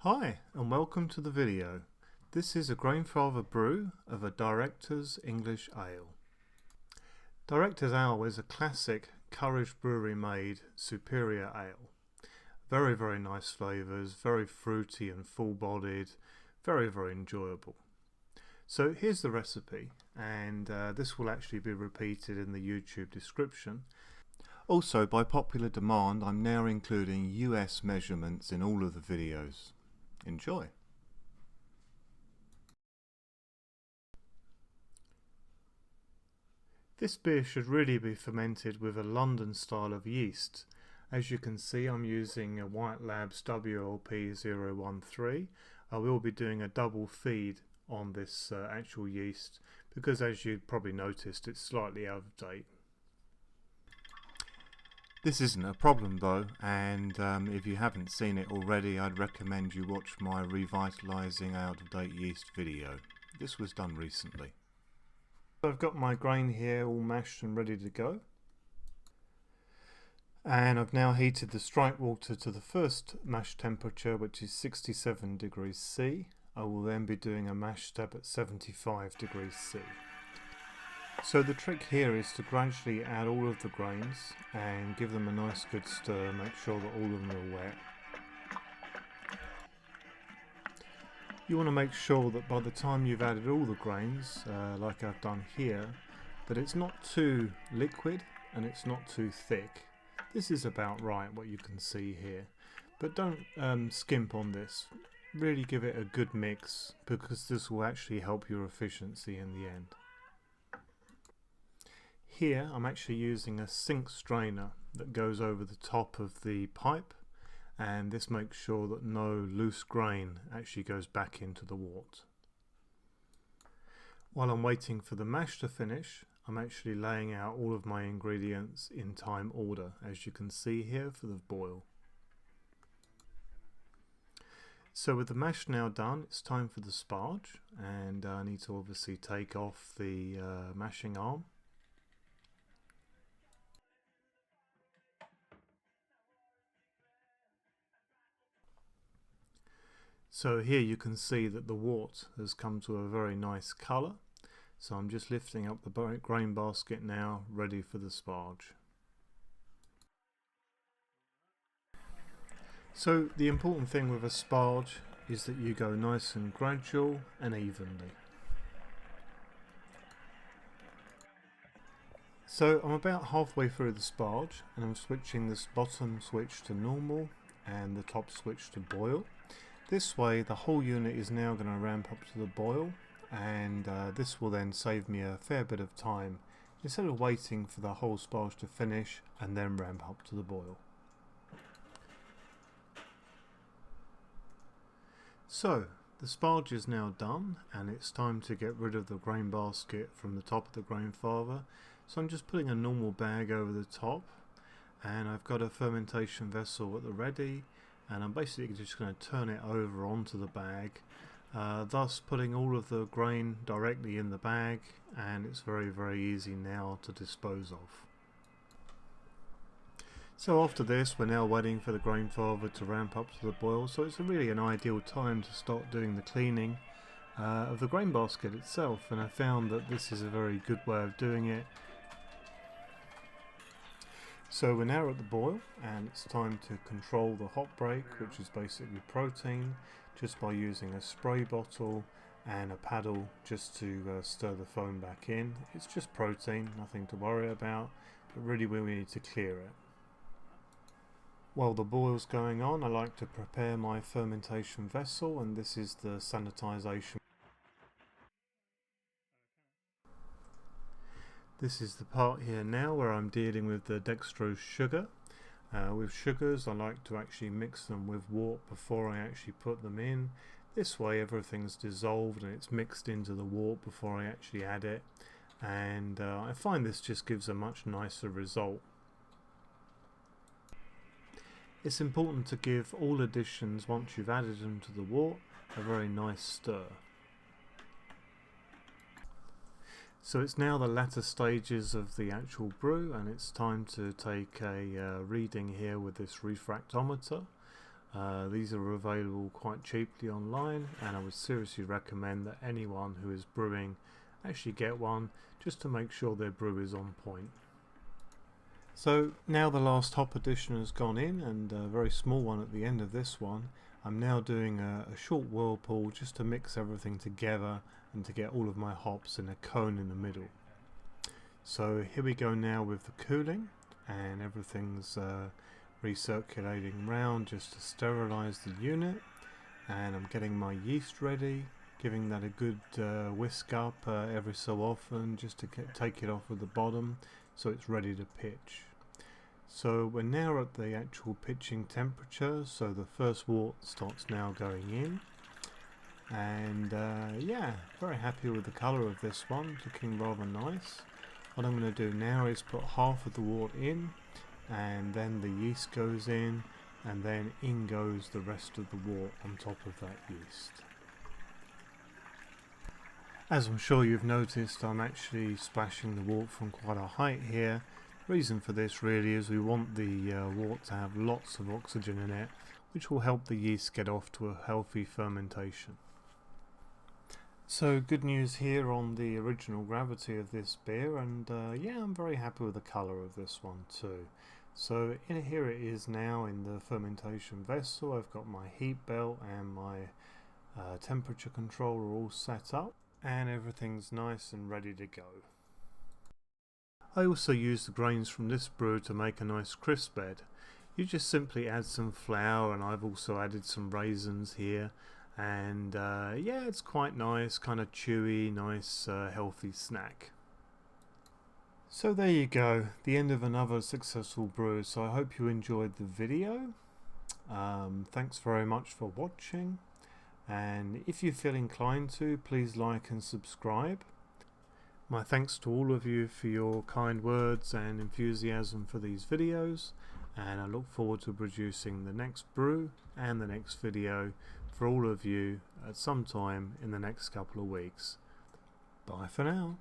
Hi and welcome to the video. This is a Grainfather brew of a Director's English Ale. Director's Ale is a classic Courage Brewery made superior ale. Very nice flavours, very fruity and full bodied, very enjoyable. So here's the recipe, and this will actually be repeated in the YouTube description. Also, by popular demand, I'm now including US measurements in all of the videos. Enjoy! This beer should really be fermented with a London style of yeast. As you can see, I'm using a White Labs WLP013. I will be doing a double feed on this actual yeast because, as you probably noticed, it's slightly out of date. This isn't a problem though, and if you haven't seen it already, I'd recommend you watch my revitalising out-of-date yeast video. This was done recently. I've got my grain here all mashed and ready to go. And I've now heated the strike water to the first mash temperature, which is 67 degrees C. I will then be doing a mash step at 75 degrees C. So the trick here is to gradually add all of the grains and give them a nice good stir, make sure that all of them are wet. You want to make sure that by the time you've added all the grains, like I've done here, that it's not too liquid and it's not too thick. This is about right, what you can see here. But don't skimp on this. Really give it a good mix, because this will actually help your efficiency in the end. Here I'm actually using a sink strainer that goes over the top of the pipe, and this makes sure that no loose grain actually goes back into the wort. While I'm waiting for the mash to finish, I'm actually laying out all of my ingredients in time order, as you can see here for the boil. So with the mash now done, it's time for the sparge, and I need to obviously take off the mashing arm. So here you can see that the wort has come to a very nice colour. So I'm just lifting up the grain basket now, ready for the sparge. So the important thing with a sparge is that you go nice and gradual and evenly. So I'm about halfway through the sparge, and I'm switching this bottom switch to normal and the top switch to boil. This way the whole unit is now going to ramp up to the boil, and this will then save me a fair bit of time instead of waiting for the whole sparge to finish and then ramp up to the boil. So the sparge is now done, and it's time to get rid of the grain basket from the top of the Grainfather. So I'm just putting a normal bag over the top, and I've got a fermentation vessel at the ready, and I'm basically just going to turn it over onto the bag, thus putting all of the grain directly in the bag, and it's very easy now to dispose of. So after this, we're now waiting for the Grainfather to ramp up to the boil, so it's really an ideal time to start doing the cleaning of the grain basket itself, and I found that this is a very good way of doing it. So we're now at the boil, and it's time to control the hop break, which is basically protein, just by using a spray bottle and a paddle just to stir the foam back in. It's just protein, nothing to worry about, but really we need to clear it. While the boil's going on, I like to prepare my fermentation vessel, and this is the sanitization. This is the part here now where I'm dealing with the dextrose sugar. With sugars, I like to actually mix them with wort before I actually put them in. This way everything's dissolved and it's mixed into the wort before I actually add it, and I find this just gives a much nicer result. It's important to give all additions, once you've added them to the wort, a very nice stir. So it's now the latter stages of the actual brew, and it's time to take a reading here with this refractometer. These are available quite cheaply online, and I would seriously recommend that anyone who is brewing actually get one, just to make sure their brew is on point. So now the last hop addition has gone in, and a very small one at the end of this one. I'm now doing a short whirlpool just to mix everything together and to get all of my hops in a cone in the middle. So here we go now with the cooling, and everything's recirculating round just to sterilize the unit, and I'm getting my yeast ready, giving that a good whisk up every so often just to take it off with the bottom so it's ready to pitch. So we're now at the actual pitching temperature, so the first wort starts now going in, and yeah, very happy with the colour of this one, looking rather nice. What I'm going to do now is put half of the wort in, and then the yeast goes in, and then in goes the rest of the wort on top of that yeast. As I'm sure you've noticed, I'm actually splashing the wort from quite a height here. Reason for this really is we want the wort to have lots of oxygen in it, which will help the yeast get off to a healthy fermentation. So good news here on the original gravity of this beer, and yeah, I'm very happy with the colour of this one too. So here it is now in the fermentation vessel. I've got my heat belt and my temperature controller all set up, and everything's nice and ready to go. I also use the grains from this brew to make a nice crisp bed. You just simply add some flour, and I've also added some raisins here, and yeah, it's quite nice, kind of chewy, nice healthy snack. So there you go, the end of another successful brew. So I hope you enjoyed the video. Thanks very much for watching, and if you feel inclined to, please like and subscribe. My thanks to all of you for your kind words and enthusiasm for these videos, and I look forward to producing the next brew and the next video for all of you at some time in the next couple of weeks. Bye for now.